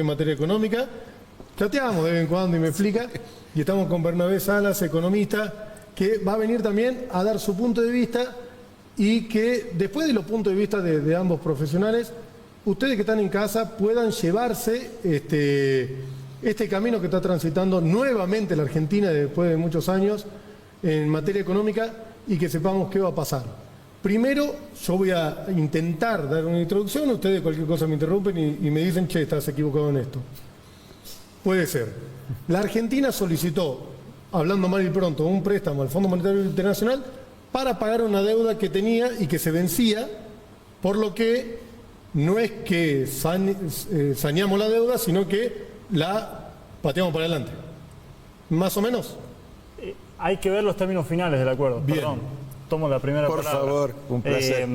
en materia económica, chateamos de vez en cuando y me explica, y estamos con Bernabé Salas, economista, que va a venir también a dar su punto de vista y que después de los puntos de vista de ambos profesionales, ustedes que están en casa puedan llevarse este camino que está transitando nuevamente la Argentina después de muchos años en materia económica y que sepamos qué va a pasar. Primero, yo voy a intentar dar una introducción, ustedes cualquier cosa me interrumpen y me dicen, che, estás equivocado en esto. Puede ser. La Argentina solicitó, hablando mal y pronto, un préstamo al Fondo Monetario Internacional para pagar una deuda que tenía y que se vencía, por lo que no es que saneamos la deuda, sino que la pateamos para adelante. ¿Más o menos? Hay que ver los términos finales del acuerdo. Bien. Perdón, tomo la primera palabra. Por favor, un placer.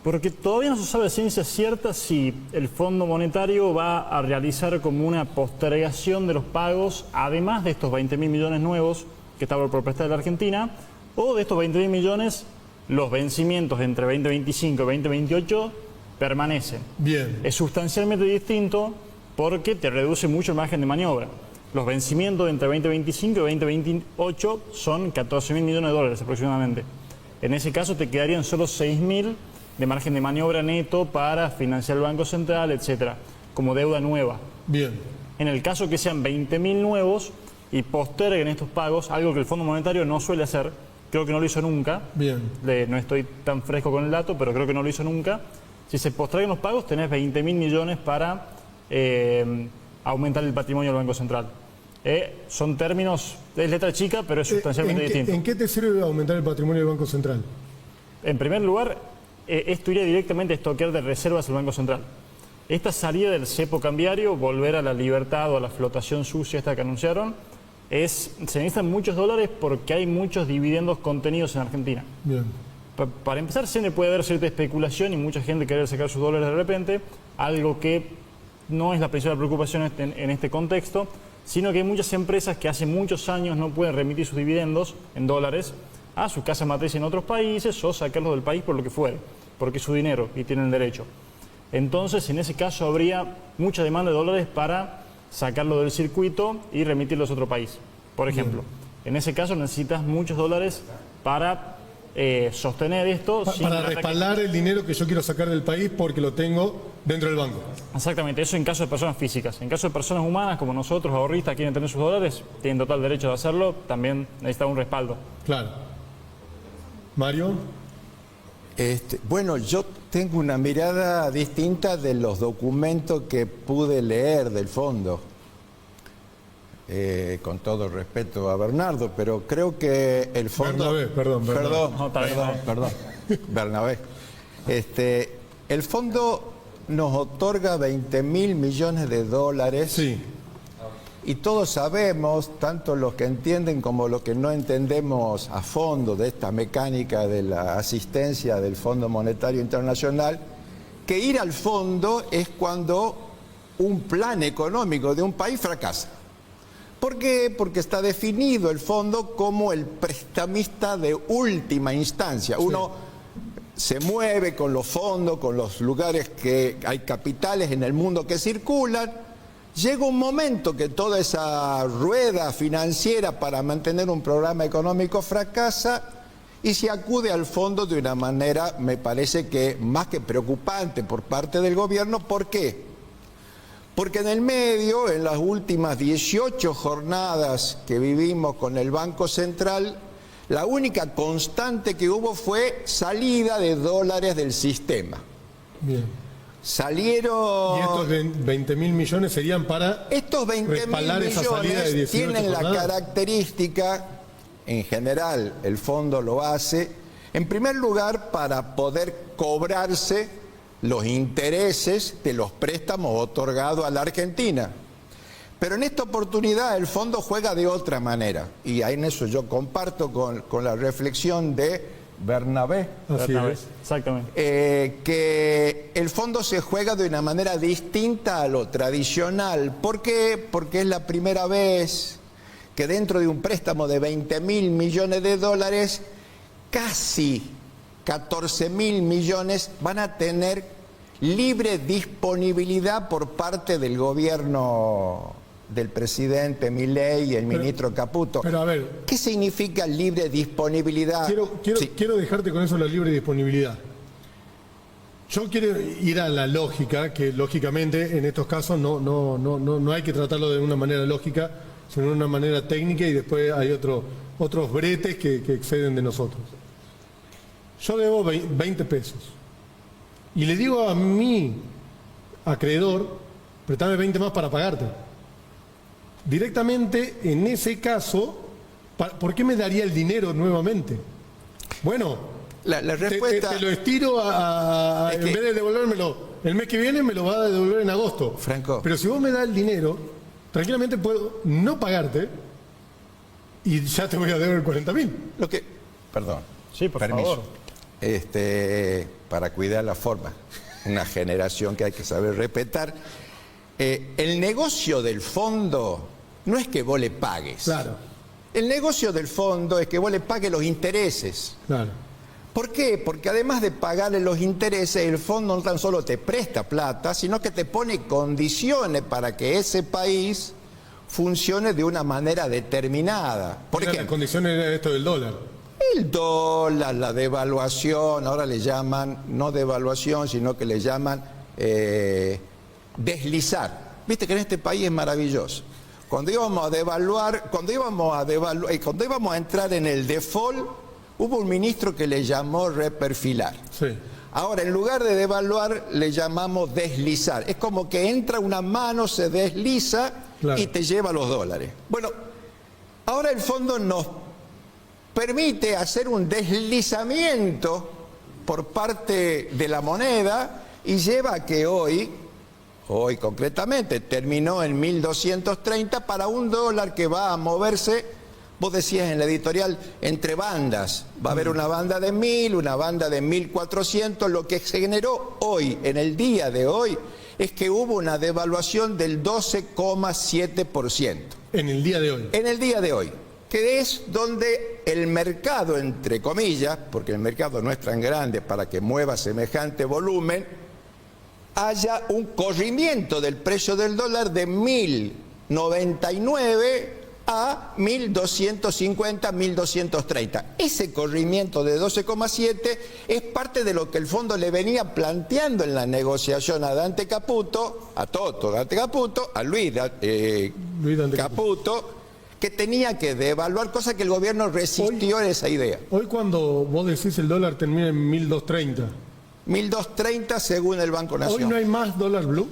Porque todavía no se sabe a ciencia cierta si el Fondo Monetario va a realizar como una postergación de los pagos, además de estos 20.000 millones nuevos que está por prestar la Argentina, o de estos 20.000 millones, los vencimientos entre 2025 y 2028 permanecen. Bien. Es sustancialmente distinto porque te reduce mucho el margen de maniobra. Los vencimientos entre 2025 y 2028 son 14.000 millones de dólares aproximadamente. En ese caso te quedarían solo 6.000 de margen de maniobra neto para financiar el Banco Central, etcétera, como deuda nueva. Bien. En el caso que sean 20.000 nuevos y posterguen estos pagos, algo que el Fondo Monetario no suele hacer, creo que no lo hizo nunca. Bien. No estoy tan fresco con el dato, pero creo que no lo hizo nunca. Si se postergan los pagos, tenés 20.000 millones para aumentar el patrimonio del Banco Central. Son términos, es letra chica, pero es sustancialmente distinto. ¿En qué te sirve aumentar el patrimonio del Banco Central? En primer lugar, esto iría directamente a estoquear de reservas del Banco Central. Esta salida del cepo cambiario, volver a la libertad o a la flotación sucia esta que anunciaron, se necesitan muchos dólares porque hay muchos dividendos contenidos en Argentina. Bien. Para empezar, siempre puede haber cierta especulación y mucha gente querer sacar sus dólares de repente, algo que no es la principal preocupación en este contexto, sino que hay muchas empresas que hace muchos años no pueden remitir sus dividendos en dólares a su casa matriz en otros países o sacarlos del país por lo que fuere, porque es su dinero y tienen derecho. Entonces, en ese caso habría mucha demanda de dólares para sacarlo del circuito y remitirlos a otro país. Por ejemplo, en ese caso necesitas muchos dólares para sostener esto. Para respaldar el dinero que yo quiero sacar del país porque lo tengo dentro del banco. Exactamente, eso en caso de personas físicas. En caso de personas humanas como nosotros, ahorristas, quieren tener sus dólares, tienen total derecho de hacerlo, también necesitan un respaldo. Claro. Mario. Bueno, yo tengo una mirada distinta de los documentos que pude leer del fondo. Con todo respeto a Bernardo, pero creo que el fondo... Bernabé, perdón. No, perdón. Bernabé. El fondo nos otorga 20.000 millones de dólares. Sí. Y todos sabemos, tanto los que entienden como los que no entendemos a fondo de esta mecánica de la asistencia del Fondo Monetario Internacional, que ir al fondo es cuando un plan económico de un país fracasa. ¿Por qué? Porque está definido el fondo como el prestamista de última instancia. Uno se mueve con los fondos, con los lugares que hay capitales en el mundo que circulan. Llega un momento que toda esa rueda financiera para mantener un programa económico fracasa y se acude al fondo de una manera, me parece que más que preocupante por parte del gobierno. ¿Por qué? Porque en el medio, en las últimas 18 jornadas que vivimos con el Banco Central, la única constante que hubo fue salida de dólares del sistema. Bien. Salieron... ¿Y estos 20.000 millones serían para estos 20.000 esa salida de 18 millones tienen la jornadas? característica, en general el fondo lo hace, en primer lugar para poder cobrarse los intereses de los préstamos otorgados a la Argentina. Pero en esta oportunidad el fondo juega de otra manera, y en eso yo comparto con la reflexión de Bernabé. Así es. Exactamente. Que el fondo se juega de una manera distinta a lo tradicional. ¿Por qué? Porque es la primera vez que dentro de un préstamo de 20.000 millones de dólares, casi 14.000 millones van a tener libre disponibilidad por parte del gobierno del presidente Milei y el ministro Caputo. Pero a ver, ¿qué significa libre disponibilidad? Quiero dejarte con eso la libre disponibilidad. Yo quiero ir a la lógica, que lógicamente en estos casos no hay que tratarlo de una manera lógica, sino de una manera técnica, y después hay otros bretes que exceden de nosotros. Yo debo 20 pesos y le digo a mi acreedor, préstame 20 más para pagarte. Directamente, en ese caso, ¿por qué me daría el dinero nuevamente? Bueno, la respuesta... te lo estiro en vez de devolvérmelo el mes que viene, me lo va a devolver en agosto. Franco. Pero si vos me das el dinero, tranquilamente puedo no pagarte y ya te voy a deber 40.000. Perdón. Sí, por permiso. favor. Para cuidar la forma. Una generación que hay que saber respetar. El negocio del fondo no es que vos le pagues. Claro. El negocio del fondo es que vos le pagues los intereses. Claro. ¿Por qué? Porque además de pagarle los intereses, el fondo no tan solo te presta plata, sino que te pone condiciones para que ese país funcione de una manera determinada. Por ejemplo, la condición era esto del dólar. El dólar, la devaluación, ahora le llaman, no devaluación, sino que le llaman deslizar. Viste que en este país es maravilloso. Cuando íbamos a entrar en el default, hubo un ministro que le llamó reperfilar. Sí. Ahora, en lugar de devaluar, le llamamos deslizar. Es como que entra una mano, se desliza, claro, y te lleva los dólares. Bueno, ahora el fondo nos permite hacer un deslizamiento por parte de la moneda y lleva a que hoy concretamente, terminó en 1.230 para un dólar que va a moverse, vos decías en la editorial, entre bandas. Va a haber una banda de 1.000, una banda de 1.400. Lo que se generó hoy, en el día de hoy, es que hubo una devaluación del 12,7%. En el día de hoy. En el día de hoy, que es donde el mercado, entre comillas, porque el mercado no es tan grande para que mueva semejante volumen, haya un corrimiento del precio del dólar de 1.099 a 1.250, 1.230. Ese corrimiento de 12,7 es parte de lo que el fondo le venía planteando en la negociación a Dante Caputo, a Toto Dante Caputo, a Luis Caputo, que tenía que devaluar, cosa que el gobierno resistió en esa idea. Hoy cuando vos decís el dólar termina en 1.230. 1.230 según el Banco Nacional. ¿Hoy no hay más dólar blue?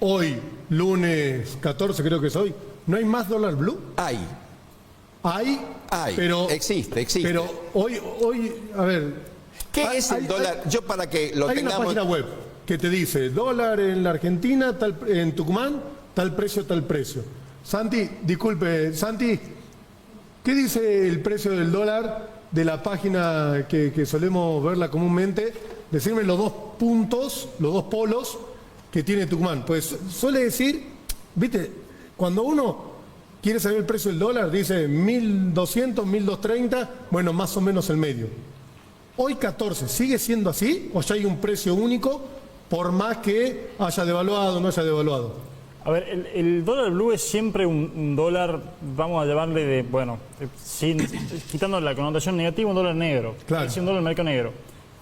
Hoy, lunes 14 creo que es hoy, ¿no hay más dólar blue? Hay, pero existe. Pero hoy, a ver... ¿Qué es el dólar? Yo para que lo tengamos... Hay una página web que te dice, dólar en la Argentina, en Tucumán, tal precio. Santi, disculpe, Santi, ¿qué dice el precio del dólar de la página que solemos verla comúnmente? Decirme los dos puntos, los dos polos que tiene Tucumán. Pues suele decir, viste, cuando uno quiere saber el precio del dólar, dice 1.200, 1.230, bueno, más o menos el medio. Hoy 14, ¿sigue siendo así? ¿O ya hay un precio único por más que haya devaluado o no haya devaluado? A ver, el dólar blue es siempre un dólar, vamos a llamarle quitando la connotación negativa, un dólar negro. Claro. Es un dólar del mercado negro.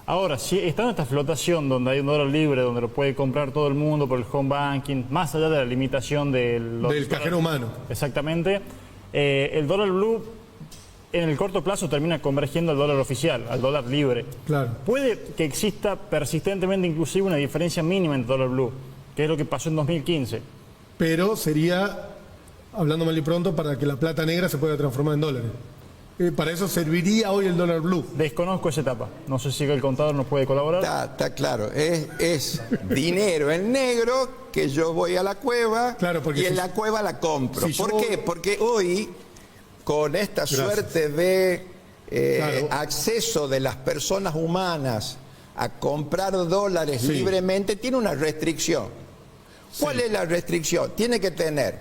Ahora, si está en esta flotación donde hay un dólar libre, donde lo puede comprar todo el mundo por el home banking, más allá de la limitación del cajero humano. Exactamente. El dólar blue en el corto plazo termina convergiendo al dólar oficial, al dólar libre. Claro. Puede que exista persistentemente inclusive una diferencia mínima entre dólar blue, que es lo que pasó en 2015. Pero sería, hablando mal y pronto, para que la plata negra se pueda transformar en dólares. Para eso serviría hoy el dólar blue. Desconozco esa etapa. No sé si el contador nos puede colaborar. Está claro. Es dinero en negro que yo voy a la cueva, claro, y en la cueva la compro. Si ¿Por qué? Porque hoy, con esta suerte de acceso de las personas humanas a comprar dólares libremente, tiene una restricción. ¿Cuál es la restricción? Tiene que tener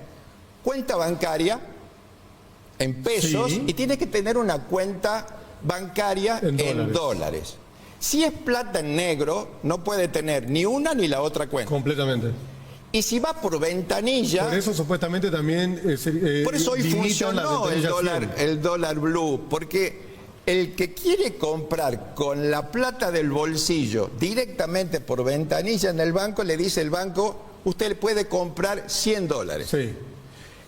cuenta bancaria en pesos y tiene que tener una cuenta bancaria en dólares. Si es plata en negro, no puede tener ni una ni la otra cuenta. Completamente. Y si va por ventanilla... Por eso supuestamente también por eso hoy limitan las funcionó ventanillas 100. el dólar blue, porque el que quiere comprar con la plata del bolsillo directamente por ventanilla en el banco, le dice el banco, usted puede comprar $100. Sí.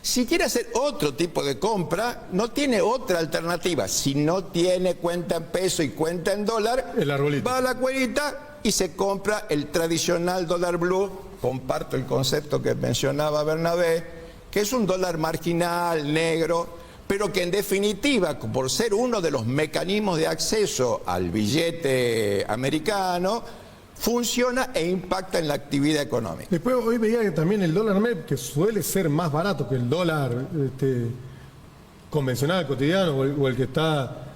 Si quiere hacer otro tipo de compra, no tiene otra alternativa. Si no tiene cuenta en peso y cuenta en dólar, El arbolito. va a la cuerita y se compra el tradicional dólar blue. Comparto el concepto que mencionaba Bernabé, que es un dólar marginal, negro, pero que en definitiva, por ser uno de los mecanismos de acceso al billete americano, funciona e impacta en la actividad económica. Después hoy veía que también el dólar MEP, que suele ser más barato que el dólar convencional, cotidiano, o el que está